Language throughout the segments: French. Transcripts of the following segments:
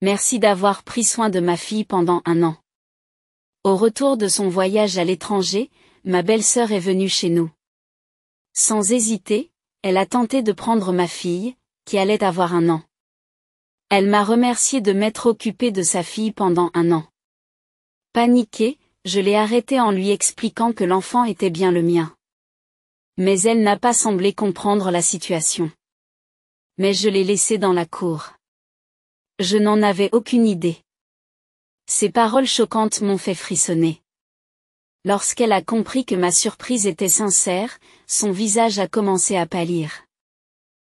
Merci d'avoir pris soin de ma fille pendant 1 an. Au retour de son voyage à l'étranger, ma belle-sœur est venue chez nous. Sans hésiter, elle a tenté de prendre ma fille, qui allait avoir 1 an. Elle m'a remercié de m'être occupée de sa fille pendant 1 an. Paniquée, je l'ai arrêtée en lui expliquant que l'enfant était bien le mien. Mais elle n'a pas semblé comprendre la situation. Mais je l'ai laissée dans la cour. Je n'en avais aucune idée. Ces paroles choquantes m'ont fait frissonner. Lorsqu'elle a compris que ma surprise était sincère, son visage a commencé à pâlir.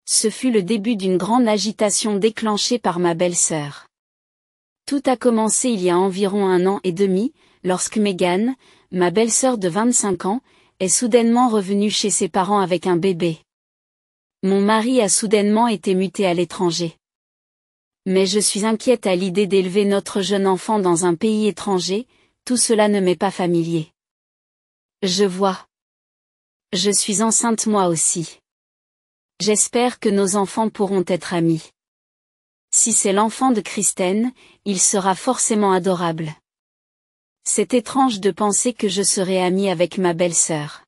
Ce fut le début d'une grande agitation déclenchée par ma belle-sœur. Tout a commencé il y a environ 1 an et demi, lorsque Megan, ma belle-sœur de 25 ans, est soudainement revenue chez ses parents avec un bébé. Mon mari a soudainement été muté à l'étranger. Mais je suis inquiète à l'idée d'élever notre jeune enfant dans un pays étranger, tout cela ne m'est pas familier. Je vois. Je suis enceinte moi aussi. J'espère que nos enfants pourront être amis. Si c'est l'enfant de Kristen, il sera forcément adorable. C'est étrange de penser que je serai amie avec ma belle-sœur.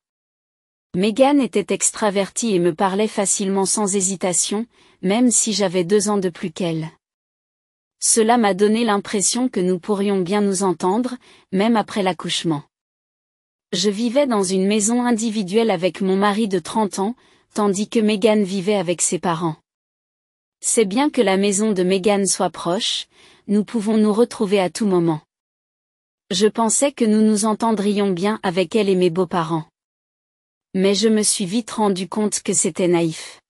Megan était extravertie et me parlait facilement sans hésitation, même si j'avais 2 ans de plus qu'elle. Cela m'a donné l'impression que nous pourrions bien nous entendre, même après l'accouchement. Je vivais dans une maison individuelle avec mon mari de 30 ans, tandis que Megan vivait avec ses parents. C'est bien que la maison de Megan soit proche, nous pouvons nous retrouver à tout moment. Je pensais que nous nous entendrions bien avec elle et mes beaux-parents. Mais je me suis vite rendu compte que c'était naïf.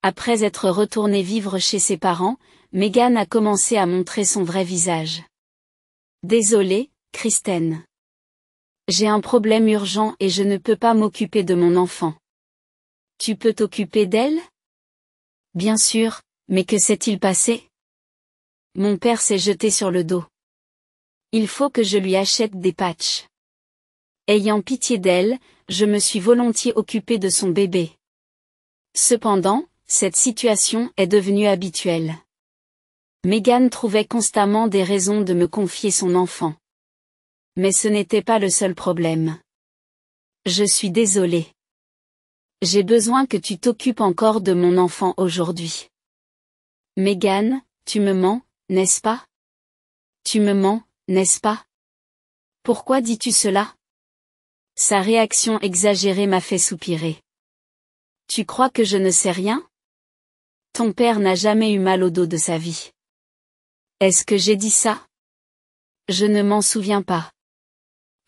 Après être retournée vivre chez ses parents, Megan a commencé à montrer son vrai visage. Désolée, Kristen. J'ai un problème urgent et je ne peux pas m'occuper de mon enfant. Tu peux t'occuper d'elle? Bien sûr, mais que s'est-il passé? Mon père s'est jeté sur le dos. Il faut que je lui achète des patchs. Ayant pitié d'elle, je me suis volontiers occupée de son bébé. Cependant, cette situation est devenue habituelle. Megan trouvait constamment des raisons de me confier son enfant. Mais ce n'était pas le seul problème. Je suis désolée. J'ai besoin que tu t'occupes encore de mon enfant aujourd'hui. Megan, tu me mens, n'est-ce pas? Tu me mens, n'est-ce pas? Pourquoi dis-tu cela? Sa réaction exagérée m'a fait soupirer. Tu crois que je ne sais rien? Ton père n'a jamais eu mal au dos de sa vie. Est-ce que j'ai dit ça? Je ne m'en souviens pas.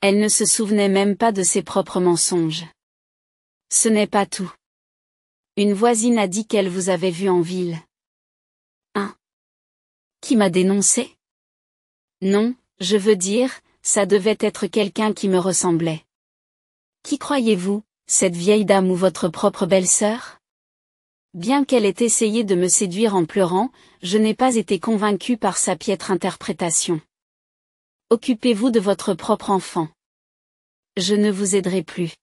Elle ne se souvenait même pas de ses propres mensonges. Ce n'est pas tout. Une voisine a dit qu'elle vous avait vu en ville. Hein? Qui m'a dénoncé? Non, je veux dire, ça devait être quelqu'un qui me ressemblait. Qui croyez-vous, cette vieille dame ou votre propre belle-sœur? Bien qu'elle ait essayé de me séduire en pleurant, je n'ai pas été convaincue par sa piètre interprétation. Occupez-vous de votre propre enfant. Je ne vous aiderai plus.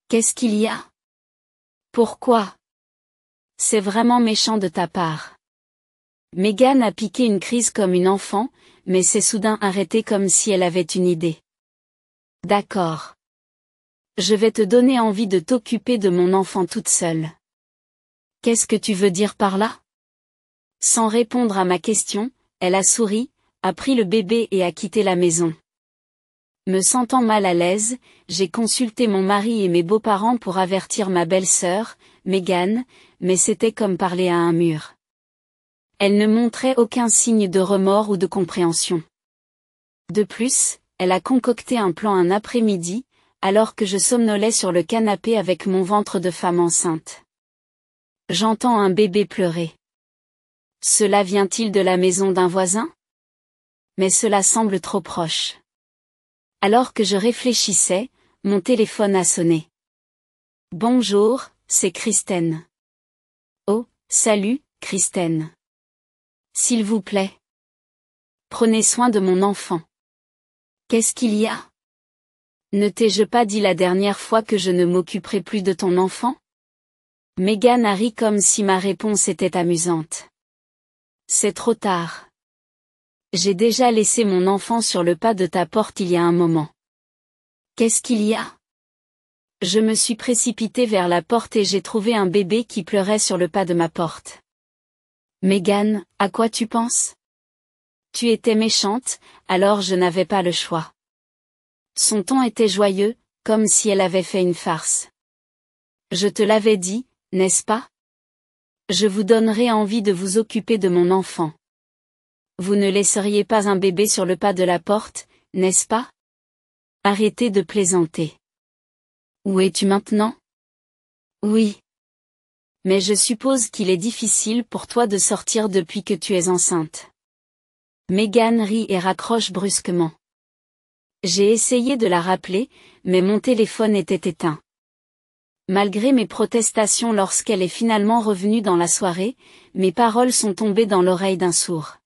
Qu'est-ce qu'il y a? Pourquoi? C'est vraiment méchant de ta part. Megan a piqué une crise comme une enfant, mais s'est soudain arrêtée comme si elle avait une idée. D'accord. Je vais te donner envie de t'occuper de mon enfant toute seule. Qu'est-ce que tu veux dire par là? Sans répondre à ma question, elle a souri, a pris le bébé et a quitté la maison. Me sentant mal à l'aise, j'ai consulté mon mari et mes beaux-parents pour avertir ma belle-sœur, Megan, mais c'était comme parler à un mur. Elle ne montrait aucun signe de remords ou de compréhension. De plus, elle a concocté un plan un après-midi, alors que je somnolais sur le canapé avec mon ventre de femme enceinte. J'entends un bébé pleurer. Cela vient-il de la maison d'un voisin? Mais cela semble trop proche. Alors que je réfléchissais, mon téléphone a sonné. Bonjour, c'est Kristen. Oh, salut, Kristen. S'il vous plaît. Prenez soin de mon enfant. Qu'est-ce qu'il y a? Ne t'ai-je pas dit la dernière fois que je ne m'occuperai plus de ton enfant? Megan a ri comme si ma réponse était amusante. C'est trop tard. J'ai déjà laissé mon enfant sur le pas de ta porte il y a un moment. Qu'est-ce qu'il y a? Je me suis précipitée vers la porte et j'ai trouvé un bébé qui pleurait sur le pas de ma porte. Megan, à quoi tu penses? Tu étais méchante, alors je n'avais pas le choix. Son ton était joyeux, comme si elle avait fait une farce. Je te l'avais dit, n'est-ce pas? Je vous donnerai envie de vous occuper de mon enfant. Vous ne laisseriez pas un bébé sur le pas de la porte, n'est-ce pas? Arrêtez de plaisanter. Où es-tu maintenant? Oui. Mais je suppose qu'il est difficile pour toi de sortir depuis que tu es enceinte. Megan rit et raccroche brusquement. J'ai essayé de la rappeler, mais mon téléphone était éteint. Malgré mes protestations lorsqu'elle est finalement revenue dans la soirée, mes paroles sont tombées dans l'oreille d'un sourd.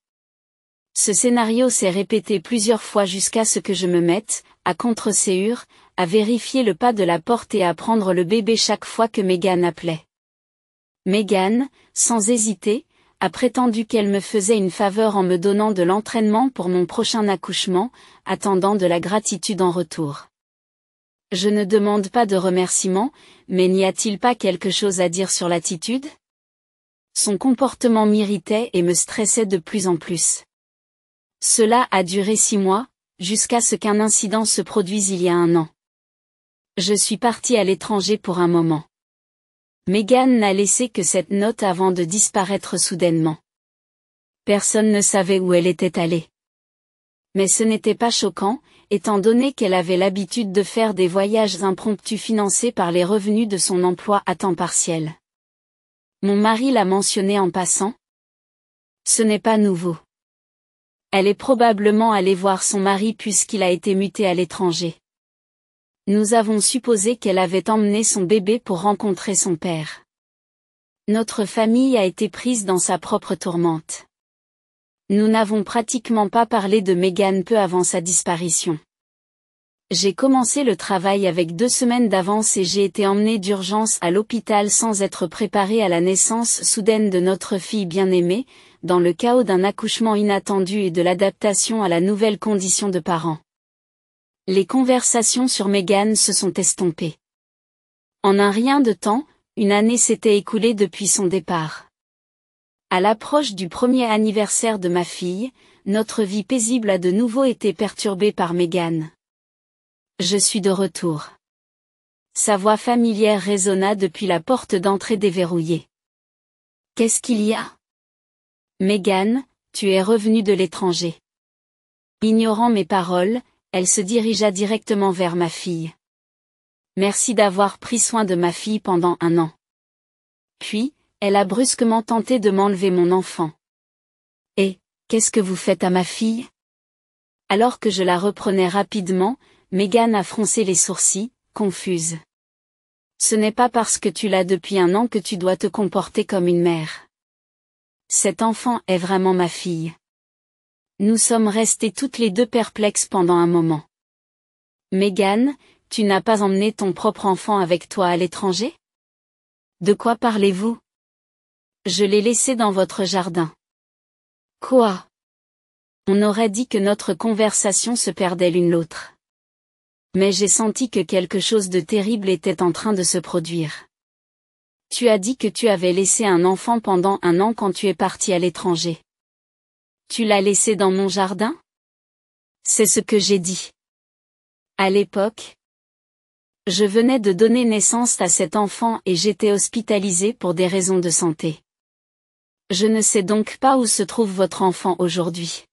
Ce scénario s'est répété plusieurs fois jusqu'à ce que je me mette, à contre-séhur, à vérifier le pas de la porte et à prendre le bébé chaque fois que Megan appelait. Megan, sans hésiter, a prétendu qu'elle me faisait une faveur en me donnant de l'entraînement pour mon prochain accouchement, attendant de la gratitude en retour. Je ne demande pas de remerciements, mais n'y a-t-il pas quelque chose à dire sur l'attitude? Son comportement m'irritait et me stressait de plus en plus. Cela a duré 6 mois, jusqu'à ce qu'un incident se produise il y a un an. Je suis partie à l'étranger pour un moment. Megan n'a laissé que cette note avant de disparaître soudainement. Personne ne savait où elle était allée. Mais ce n'était pas choquant, étant donné qu'elle avait l'habitude de faire des voyages impromptus financés par les revenus de son emploi à temps partiel. Mon mari l'a mentionné en passant. Ce n'est pas nouveau. Elle est probablement allée voir son mari puisqu'il a été muté à l'étranger. Nous avons supposé qu'elle avait emmené son bébé pour rencontrer son père. Notre famille a été prise dans sa propre tourmente. Nous n'avons pratiquement pas parlé de Megan peu avant sa disparition. J'ai commencé le travail avec 2 semaines d'avance et j'ai été emmenée d'urgence à l'hôpital sans être préparée à la naissance soudaine de notre fille bien-aimée, dans le chaos d'un accouchement inattendu et de l'adaptation à la nouvelle condition de parent. Les conversations sur Megan se sont estompées. En un rien de temps, une année s'était écoulée depuis son départ. À l'approche du premier anniversaire de ma fille, notre vie paisible a de nouveau été perturbée par Megan. Je suis de retour. Sa voix familière résonna depuis la porte d'entrée déverrouillée. Qu'est-ce qu'il y a? Megan, tu es revenue de l'étranger. Ignorant mes paroles, elle se dirigea directement vers ma fille. Merci d'avoir pris soin de ma fille pendant un an. Puis, elle a brusquement tenté de m'enlever mon enfant. Et, qu'est-ce que vous faites à ma fille? Alors que je la reprenais rapidement, Megan a froncé les sourcils, confuse. Ce n'est pas parce que tu l'as depuis un an que tu dois te comporter comme une mère. Cet enfant est vraiment ma fille. Nous sommes restées toutes les deux perplexes pendant un moment. Megan, tu n'as pas emmené ton propre enfant avec toi à l'étranger? De quoi parlez-vous? Je l'ai laissé dans votre jardin. Quoi? On aurait dit que notre conversation se perdait l'une l'autre. Mais j'ai senti que quelque chose de terrible était en train de se produire. Tu as dit que tu avais laissé un enfant pendant un an quand tu es parti à l'étranger. Tu l'as laissé dans mon jardin? C'est ce que j'ai dit. À l'époque, je venais de donner naissance à cet enfant et j'étais hospitalisée pour des raisons de santé. Je ne sais donc pas où se trouve votre enfant aujourd'hui.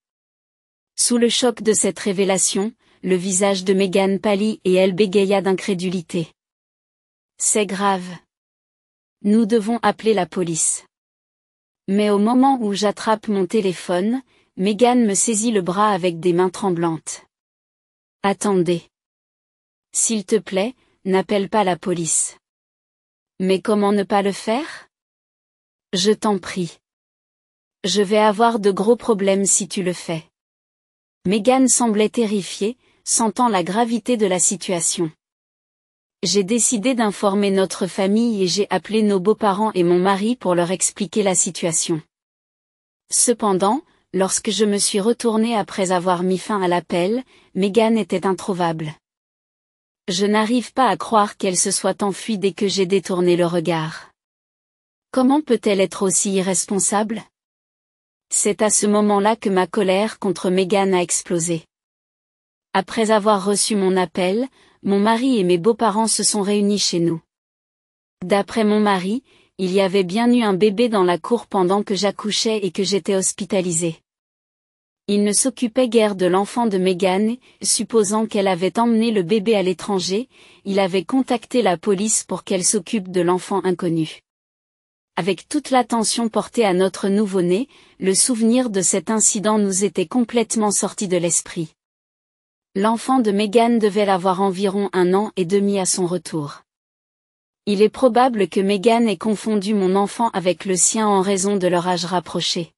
Sous le choc de cette révélation, le visage de Megan pâlit et elle bégaya d'incrédulité. C'est grave. Nous devons appeler la police. Mais au moment où j'attrape mon téléphone, Megan me saisit le bras avec des mains tremblantes. Attendez. S'il te plaît, n'appelle pas la police. Mais comment ne pas le faire? Je t'en prie. Je vais avoir de gros problèmes si tu le fais. Megan semblait terrifiée, sentant la gravité de la situation. J'ai décidé d'informer notre famille et j'ai appelé nos beaux-parents et mon mari pour leur expliquer la situation. Cependant, lorsque je me suis retournée après avoir mis fin à l'appel, Megan était introuvable. Je n'arrive pas à croire qu'elle se soit enfuie dès que j'ai détourné le regard. Comment peut-elle être aussi irresponsable? C'est à ce moment-là que ma colère contre Megan a explosé. Après avoir reçu mon appel, mon mari et mes beaux-parents se sont réunis chez nous. D'après mon mari, il y avait bien eu un bébé dans la cour pendant que j'accouchais et que j'étais hospitalisée. Il ne s'occupait guère de l'enfant de Megan, supposant qu'elle avait emmené le bébé à l'étranger, il avait contacté la police pour qu'elle s'occupe de l'enfant inconnu. Avec toute l'attention portée à notre nouveau-né, le souvenir de cet incident nous était complètement sorti de l'esprit. L'enfant de Megan devait avoir environ 1 an et demi à son retour. Il est probable que Megan ait confondu mon enfant avec le sien en raison de leur âge rapproché.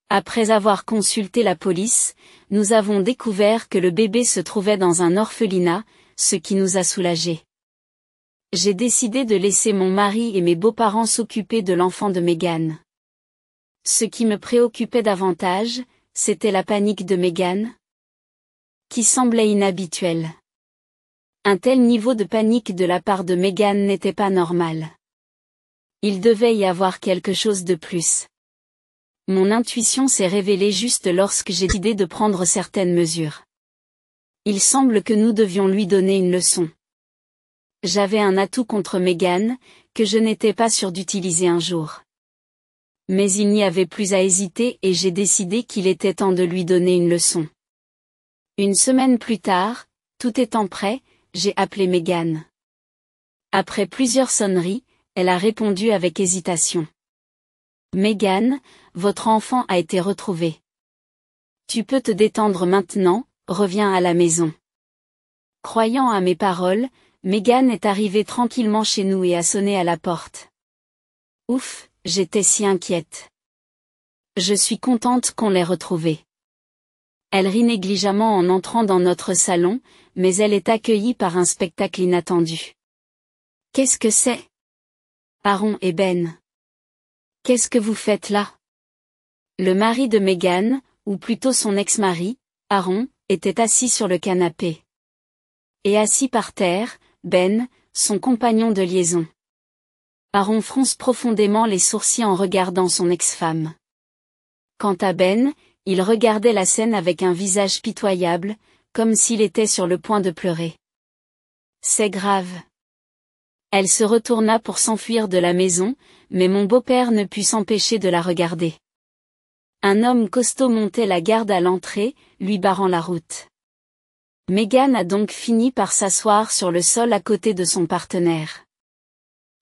Après avoir consulté la police, nous avons découvert que le bébé se trouvait dans un orphelinat, ce qui nous a soulagés. J'ai décidé de laisser mon mari et mes beaux-parents s'occuper de l'enfant de Megan. Ce qui me préoccupait davantage, c'était la panique de Megan, qui semblait inhabituelle. Un tel niveau de panique de la part de Megan n'était pas normal. Il devait y avoir quelque chose de plus. Mon intuition s'est révélée juste lorsque j'ai décidé de prendre certaines mesures. Il semble que nous devions lui donner une leçon. J'avais un atout contre Megan, que je n'étais pas sûre d'utiliser un jour. Mais il n'y avait plus à hésiter et j'ai décidé qu'il était temps de lui donner une leçon. Une semaine plus tard, tout étant prêt, j'ai appelé Megan. Après plusieurs sonneries, elle a répondu avec hésitation. Megan, votre enfant a été retrouvé. Tu peux te détendre maintenant, reviens à la maison. Croyant à mes paroles, Megan est arrivée tranquillement chez nous et a sonné à la porte. Ouf, j'étais si inquiète. Je suis contente qu'on l'ait retrouvée. Elle rit négligemment en entrant dans notre salon, mais elle est accueillie par un spectacle inattendu. Qu'est-ce que c'est? Aaron et Ben. Qu'est-ce que vous faites là? Le mari de Megan, ou plutôt son ex-mari, Aaron, était assis sur le canapé. Et assis par terre, Ben, son compagnon de liaison. Aaron fronce profondément les sourcils en regardant son ex-femme. Quant à Ben, il regardait la scène avec un visage pitoyable, comme s'il était sur le point de pleurer. C'est grave. Elle se retourna pour s'enfuir de la maison, mais mon beau-père ne put s'empêcher de la regarder. Un homme costaud montait la garde à l'entrée, lui barrant la route. Megan a donc fini par s'asseoir sur le sol à côté de son partenaire.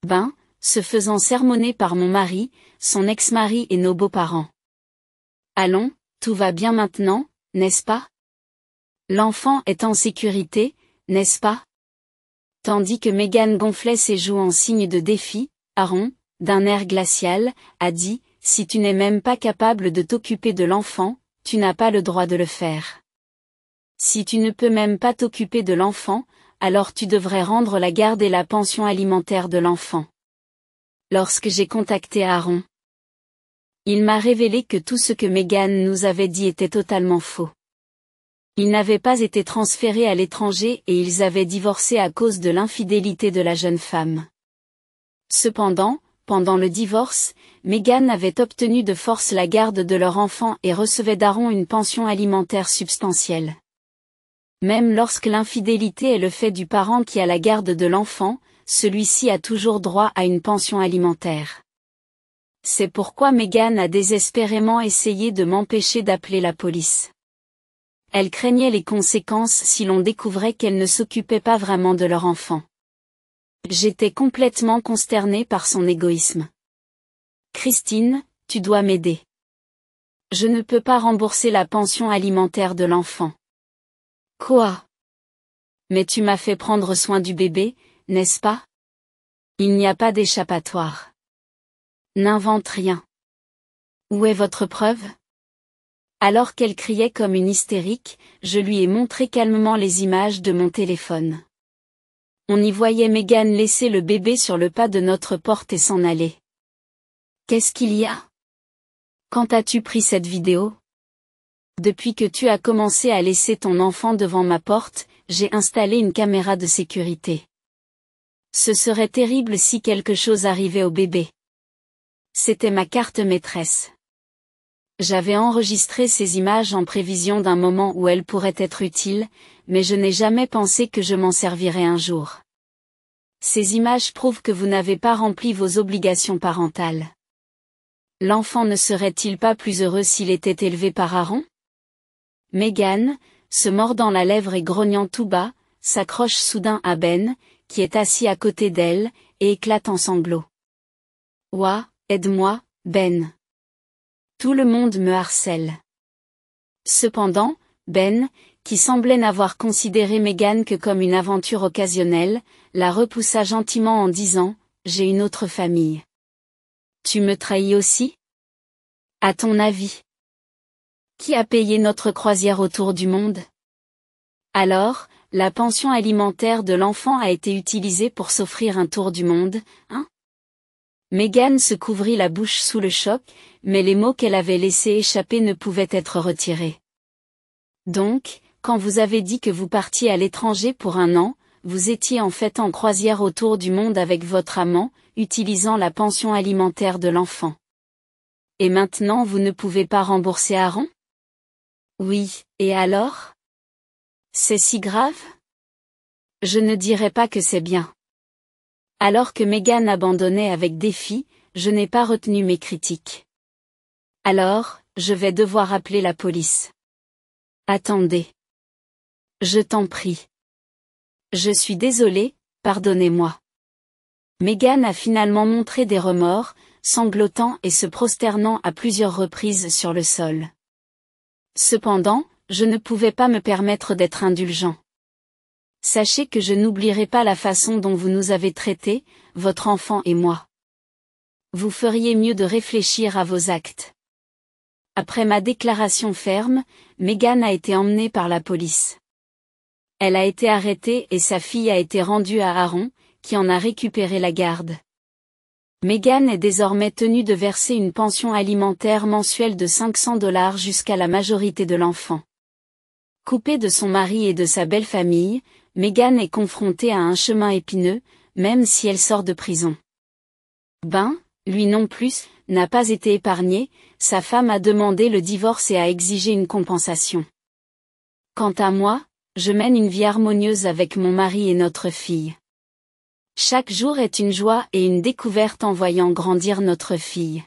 Ben, se faisant sermonner par mon mari, son ex-mari et nos beaux-parents. Allons, tout va bien maintenant, n'est-ce pas? L'enfant est en sécurité, n'est-ce pas? Tandis que Megan gonflait ses joues en signe de défi, Aaron, d'un air glacial, a dit, si tu n'es même pas capable de t'occuper de l'enfant, tu n'as pas le droit de le faire. Si tu ne peux même pas t'occuper de l'enfant, alors tu devrais rendre la garde et la pension alimentaire de l'enfant. Lorsque j'ai contacté Aaron, il m'a révélé que tout ce que Megan nous avait dit était totalement faux. Ils n'avaient pas été transférés à l'étranger et ils avaient divorcé à cause de l'infidélité de la jeune femme. Cependant, pendant le divorce, Megan avait obtenu de force la garde de leur enfant et recevait d'Aaron une pension alimentaire substantielle. Même lorsque l'infidélité est le fait du parent qui a la garde de l'enfant, celui-ci a toujours droit à une pension alimentaire. C'est pourquoi Megan a désespérément essayé de m'empêcher d'appeler la police. Elle craignait les conséquences si l'on découvrait qu'elle ne s'occupait pas vraiment de leur enfant. J'étais complètement consternée par son égoïsme. Christine, tu dois m'aider. Je ne peux pas rembourser la pension alimentaire de l'enfant. Quoi? Mais tu m'as fait prendre soin du bébé, n'est-ce pas? Il n'y a pas d'échappatoire. N'invente rien. Où est votre preuve? Alors qu'elle criait comme une hystérique, je lui ai montré calmement les images de mon téléphone. On y voyait Megan laisser le bébé sur le pas de notre porte et s'en aller. Qu'est-ce qu'il y a? Quand as-tu pris cette vidéo? Depuis que tu as commencé à laisser ton enfant devant ma porte, j'ai installé une caméra de sécurité. Ce serait terrible si quelque chose arrivait au bébé. C'était ma carte maîtresse. J'avais enregistré ces images en prévision d'un moment où elles pourraient être utiles, mais je n'ai jamais pensé que je m'en servirais un jour. Ces images prouvent que vous n'avez pas rempli vos obligations parentales. L'enfant ne serait-il pas plus heureux s'il était élevé par Aaron? Megan, se mordant la lèvre et grognant tout bas, s'accroche soudain à Ben, qui est assis à côté d'elle, et éclate en sanglots. « Ouah, aide-moi, Ben. Tout le monde me harcèle. » Cependant, Ben, qui semblait n'avoir considéré Megan que comme une aventure occasionnelle, la repoussa gentiment en disant « J'ai une autre famille. » « Tu me trahis aussi? À ton avis? Qui a payé notre croisière autour du monde? Alors, la pension alimentaire de l'enfant a été utilisée pour s'offrir un tour du monde, hein? Megan se couvrit la bouche sous le choc, mais les mots qu'elle avait laissés échapper ne pouvaient être retirés. Donc, quand vous avez dit que vous partiez à l'étranger pour un an, vous étiez en fait en croisière autour du monde avec votre amant, utilisant la pension alimentaire de l'enfant. Et maintenant vous ne pouvez pas rembourser Aaron? Oui, et alors? C'est si grave? Je ne dirais pas que c'est bien. Alors que Megan abandonnait avec défi, je n'ai pas retenu mes critiques. Alors, je vais devoir appeler la police. Attendez. Je t'en prie. Je suis désolée, pardonnez-moi. Megan a finalement montré des remords, sanglotant et se prosternant à plusieurs reprises sur le sol. Cependant, je ne pouvais pas me permettre d'être indulgent. Sachez que je n'oublierai pas la façon dont vous nous avez traités, votre enfant et moi. Vous feriez mieux de réfléchir à vos actes. Après ma déclaration ferme, Megan a été emmenée par la police. Elle a été arrêtée et sa fille a été rendue à Aaron, qui en a récupéré la garde. Megan est désormais tenue de verser une pension alimentaire mensuelle de $500 jusqu'à la majorité de l'enfant. Coupée de son mari et de sa belle famille, Megan est confrontée à un chemin épineux, même si elle sort de prison. Ben, lui non plus, n'a pas été épargné, sa femme a demandé le divorce et a exigé une compensation. Quant à moi, je mène une vie harmonieuse avec mon mari et notre fille. Chaque jour est une joie et une découverte en voyant grandir notre fille.